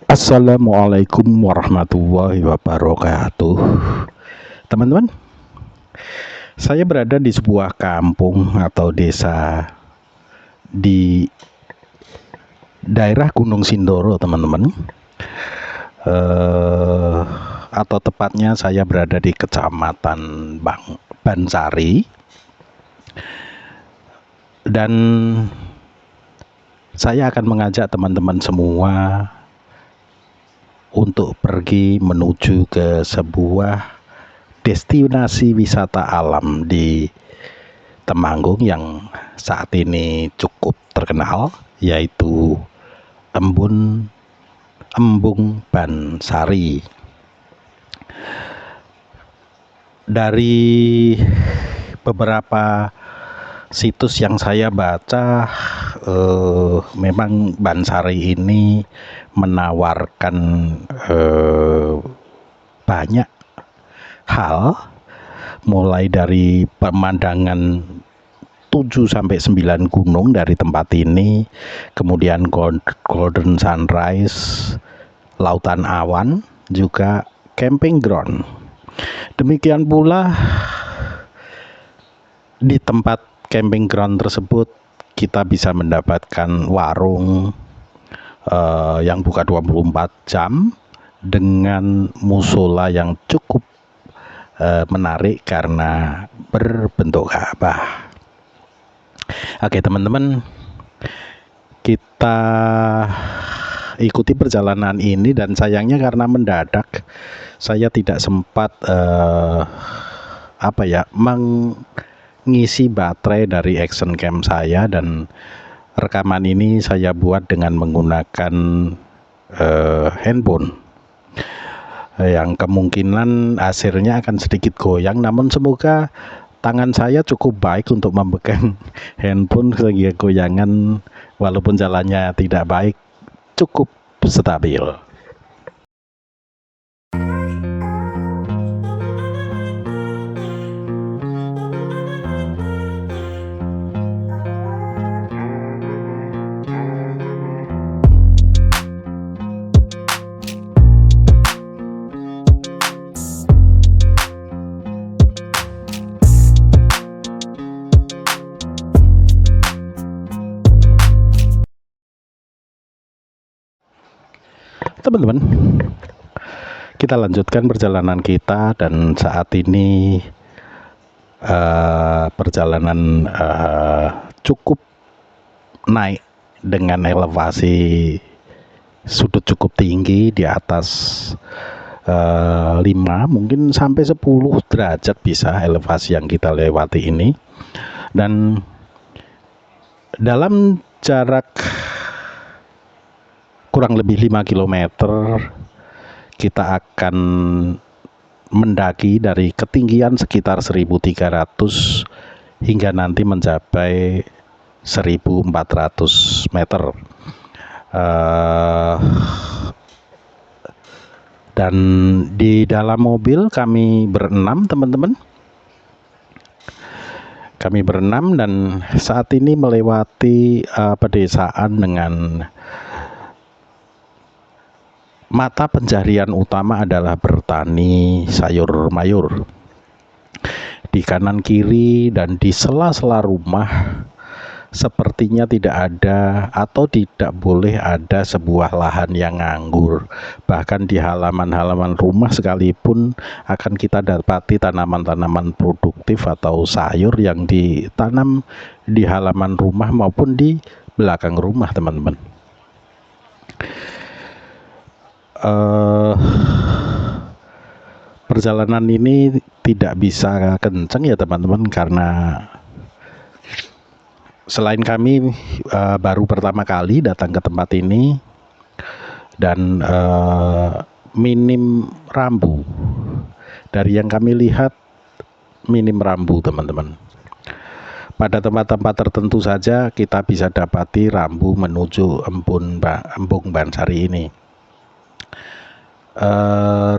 Assalamualaikum warahmatullahi wabarakatuh. Teman-teman, saya berada di sebuah kampung atau desa di daerah Gunung Sindoro, teman-teman. Atau tepatnya saya berada di Kecamatan Bansari, dan saya akan mengajak teman-teman semua untuk pergi menuju ke sebuah destinasi wisata alam di Temanggung yang saat ini cukup terkenal, yaitu Embung Bansari. Dari beberapa situs yang saya baca, memang Bansari ini menawarkan banyak hal, mulai dari pemandangan 7-9 gunung dari tempat ini, kemudian golden sunrise, lautan awan, juga camping ground. Demikian pula di tempat camping ground tersebut kita bisa mendapatkan warung yang buka 24 jam dengan musola yang cukup menarik karena berbentuk Ka'bah. Oke teman-teman, kita ikuti perjalanan ini, dan sayangnya karena mendadak saya tidak sempat mengisi baterai dari action cam saya, dan rekaman ini saya buat dengan menggunakan handphone yang kemungkinan hasilnya akan sedikit goyang, namun semoga tangan saya cukup baik untuk memegang handphone sehingga goyangan walaupun jalannya tidak baik cukup stabil. Teman-teman, kita lanjutkan perjalanan kita, dan saat ini perjalanan cukup naik dengan elevasi sudut cukup tinggi, di atas 5 mungkin sampai 10 derajat bisa elevasi yang kita lewati ini. Dan dalam jarak kurang lebih 5 km kita akan mendaki dari ketinggian sekitar 1.300 hingga nanti mencapai 1.400 meter. Dan di dalam mobil kami berenam, teman-teman. Kami berenam dan saat ini melewati pedesaan dengan mata pencaharian utama adalah bertani sayur mayur. Di kanan kiri dan di sela-sela rumah sepertinya tidak ada atau tidak boleh ada sebuah lahan yang nganggur. Bahkan di halaman-halaman rumah sekalipun akan kita dapati tanaman-tanaman produktif atau sayur yang ditanam di halaman rumah maupun di belakang rumah, teman-teman. Perjalanan ini tidak bisa kencang ya teman-teman, karena selain kami baru pertama kali datang ke tempat ini, dan minim rambu. Dari yang kami lihat minim rambu, teman-teman. Pada tempat-tempat tertentu saja kita bisa dapati rambu menuju Embung Bansari ini.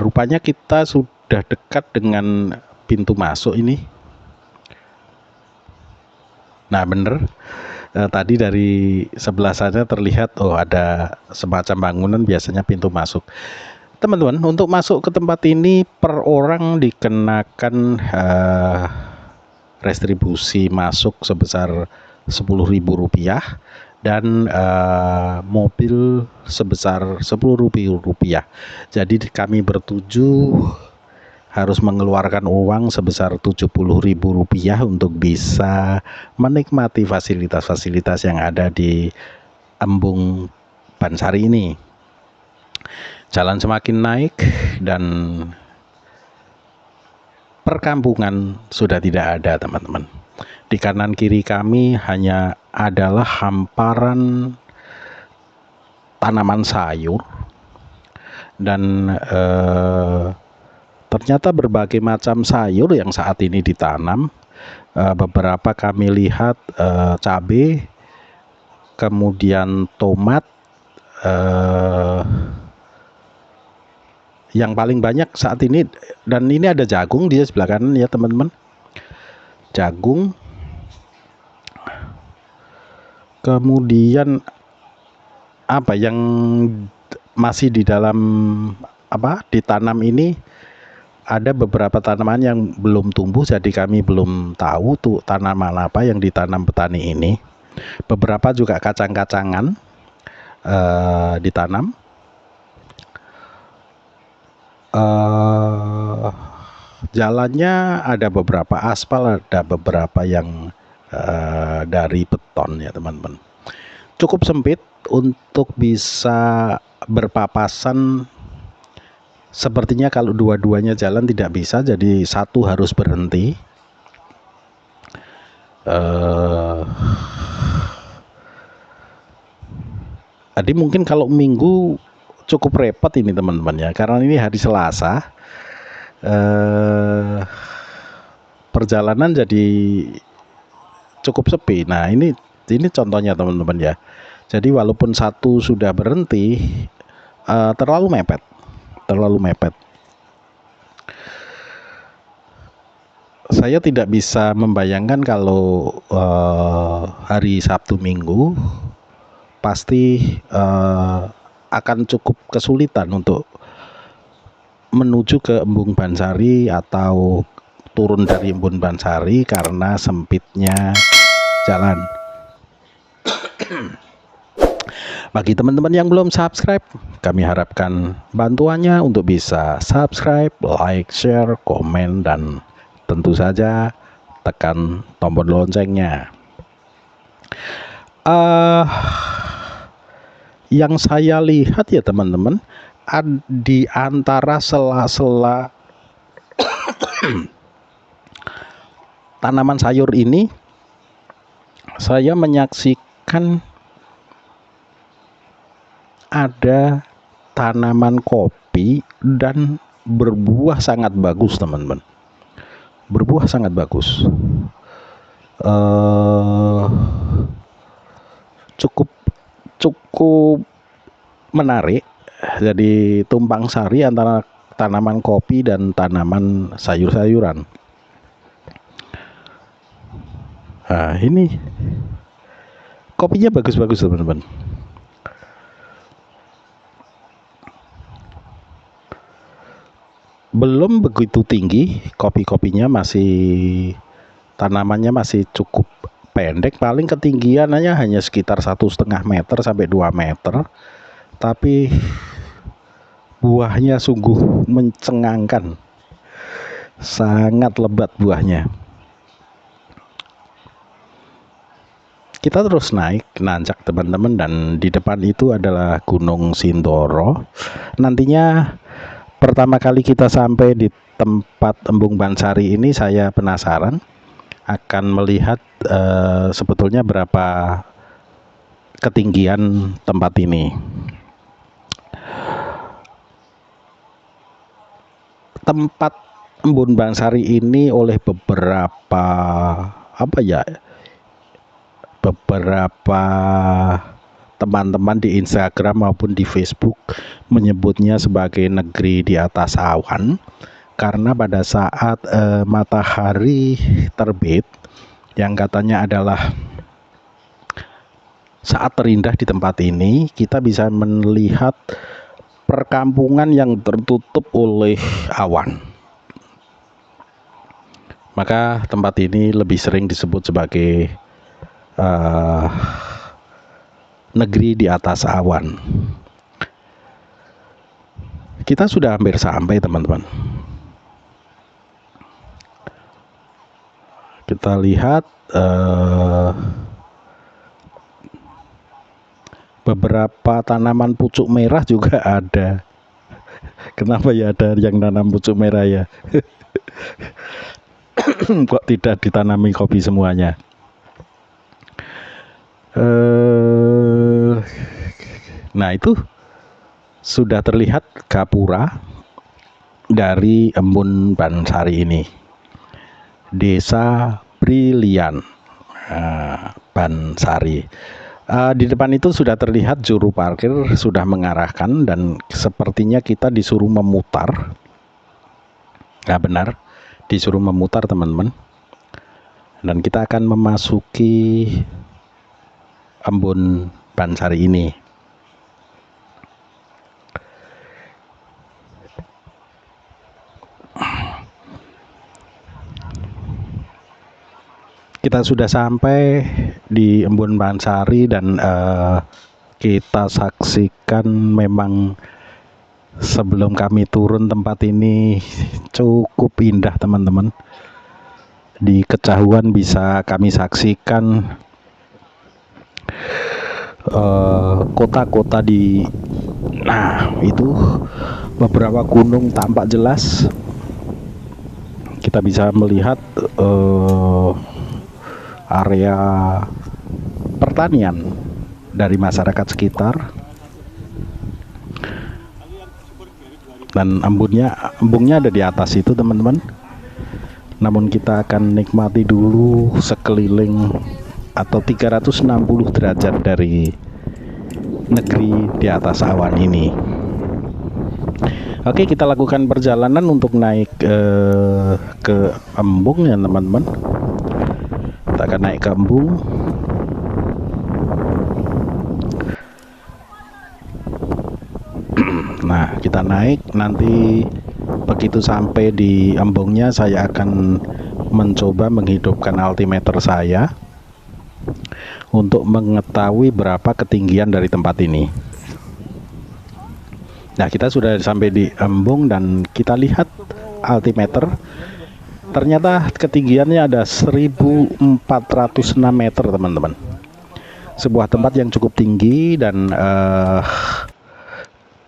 Rupanya kita sudah dekat dengan pintu masuk ini. Nah bener, Tadi dari sebelah sana terlihat ada semacam bangunan, biasanya pintu masuk. Teman-teman, untuk masuk ke tempat ini per orang dikenakan retribusi masuk sebesar Rp10.000 dan mobil sebesar Rp10.000. Jadi kami bertujuh harus mengeluarkan uang sebesar Rp70.000 untuk bisa menikmati fasilitas-fasilitas yang ada di Embung Bansari ini. Jalan semakin naik dan perkampungan sudah tidak ada, teman-teman. Di kanan kiri kami hanya adalah hamparan tanaman sayur dan ternyata berbagai macam sayur yang saat ini ditanam. Beberapa kami lihat cabai, kemudian tomat, yang paling banyak saat ini, dan ini ada jagung di sebelah kanan ya teman-teman. Jagung, kemudian apa yang masih di dalam ditanam ini, ada beberapa tanaman yang belum tumbuh, jadi kami belum tahu tuh tanaman apa yang ditanam petani ini. Beberapa juga kacang-kacangan ditanam. Jalannya ada beberapa aspal, ada beberapa yang dari beton ya teman-teman. Cukup sempit untuk bisa berpapasan. Sepertinya kalau dua-duanya jalan tidak bisa, jadi satu harus berhenti. Tadi mungkin kalau minggu cukup repot ini teman-teman ya, karena ini hari Selasa. Perjalanan jadi cukup sepi. Nah ini contohnya teman-teman ya. Jadi walaupun satu sudah berhenti, terlalu mepet. Saya tidak bisa membayangkan kalau hari Sabtu Minggu pasti akan cukup kesulitan untuk menuju ke Embung Bansari atau turun dari Embung Bansari karena sempitnya jalan. Bagi teman-teman yang belum subscribe, kami harapkan bantuannya untuk bisa subscribe, like, share, komen, dan tentu saja tekan tombol loncengnya. Yang saya lihat ya teman-teman, di antara sela-sela tanaman sayur ini, saya menyaksikan ada tanaman kopi dan berbuah sangat bagus teman-teman. Berbuah sangat bagus. Cukup menarik. Jadi tumpang sari antara tanaman kopi dan tanaman sayur-sayuran. Nah ini kopinya bagus-bagus teman-teman. Belum begitu tinggi, kopinya masih, tanamannya masih cukup pendek, paling ketinggiannya hanya sekitar 1,5 meter sampai 2 meter, tapi buahnya sungguh mencengangkan, sangat lebat buahnya. Kita terus naik, nanjak teman-teman, dan di depan itu adalah Gunung Sindoro. Nantinya pertama kali kita sampai di tempat Embung Bansari ini, saya penasaran akan melihat sebetulnya berapa ketinggian tempat ini. Tempat Embung Bansari ini oleh beberapa teman-teman di Instagram maupun di Facebook menyebutnya sebagai negeri di atas awan, karena pada saat matahari terbit, yang katanya adalah Saat terindah di tempat ini, kita bisa melihat perkampungan yang tertutup oleh awan. Maka tempat ini lebih sering disebut sebagai negeri di atas awan. Kita sudah hampir sampai, teman-teman. Kita lihat beberapa tanaman pucuk merah juga ada. Kenapa ya ada yang nanam pucuk merah ya? Kok tidak ditanami kopi semuanya? Nah, itu sudah terlihat gapura dari Embun Bansari ini, Desa Brilian Bansari. Di depan itu sudah terlihat juru parkir sudah mengarahkan, dan sepertinya kita disuruh memutar. Nah, benar, disuruh memutar, teman-teman. Dan kita akan memasuki Embun Bansari ini. Kita sudah sampai di Embun Bansari dan kita saksikan memang sebelum kami turun tempat ini cukup indah, teman-teman. Di kejauhan bisa kami saksikan kota-kota itu beberapa gunung tampak jelas. Kita bisa melihat area pertanian dari masyarakat sekitar, dan embungnya ada di atas itu, teman-teman. Namun kita akan nikmati dulu sekeliling atau 360 derajat dari negeri di atas awan ini. Oke, kita lakukan perjalanan untuk naik ke embung ya, teman-teman. Kita akan naik ke embung. Nah, kita naik, nanti begitu sampai di embungnya saya akan mencoba menghidupkan altimeter saya untuk mengetahui berapa ketinggian dari tempat ini. Nah, kita sudah sampai di embung dan kita lihat altimeter. Ternyata ketinggiannya ada 1406 meter, teman-teman. Sebuah tempat yang cukup tinggi dan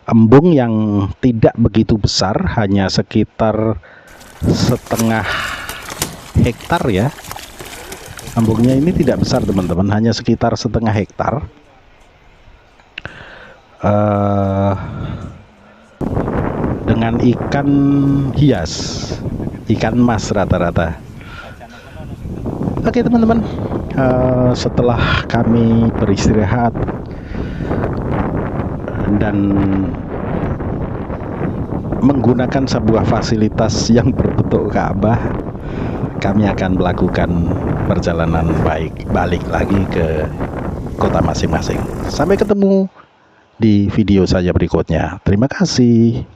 embung yang tidak begitu besar, hanya sekitar setengah hektar ya. Embungnya ini tidak besar, teman-teman, hanya sekitar setengah hektar. Dengan ikan hias, ikan mas rata-rata. Oke, teman-teman, setelah kami beristirahat dan menggunakan sebuah fasilitas yang berbentuk Ka'bah, kami akan melakukan perjalanan balik lagi ke kota masing-masing. Sampai ketemu di video saya berikutnya. Terima kasih.